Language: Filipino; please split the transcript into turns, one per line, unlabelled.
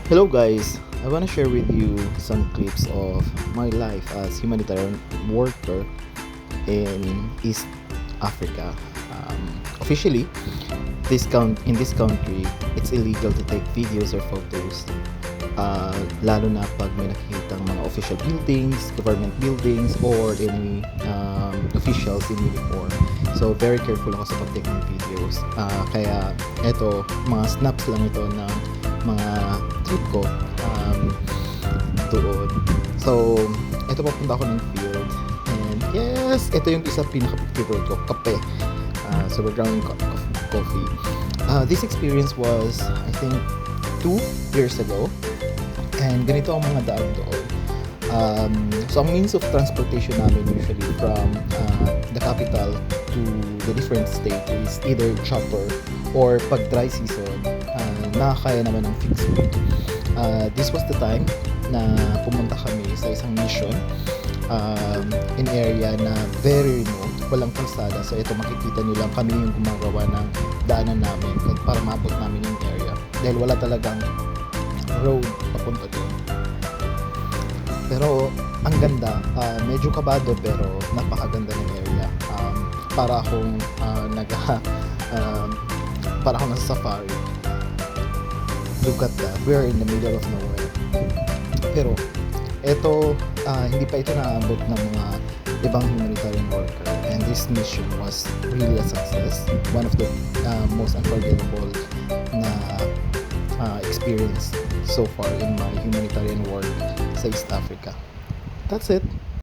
Hello guys, I want to share with you some clips of my life as humanitarian worker in East Africa. Officially, in this country, it's illegal to take videos or photos. Lalo na pag may nakikita mga official buildings, government buildings, or any officials in uniform. So, very careful ako sa pag-take ng videos. Kaya, eto, mga snaps lang ito ng mga trip ko doon. So, eto papunta ako ng field. And yes, ito yung isa pinaka-favorite ko, kape. So, we're drawing coffee. This experience was, I think, 2 years ago. And ganito ang mga daan doon. So, ang means of transportation namin usually from the capital to the different states is either chopper or pag dry season, nakakaya naman ng fixed route. This was the time na pumunta kami sa isang mission in area na very remote, walang kalsada. So ito makikita nyo lang kami yung gumagawa ng daanan namin para maabot namin yung area. Dahil wala talagang road papunta doon. Pero ang ganda, medyo kabado pero napakaganda ng area. Para akong para akong nasa safari. Look at that, we're in the middle of nowhere. Pero ito, hindi pa ito naabot ng mga ibang humanitarian worker, and this mission was really a success. One of the most unforgettable na experience so far in my humanitarian work sa East Africa. That's it.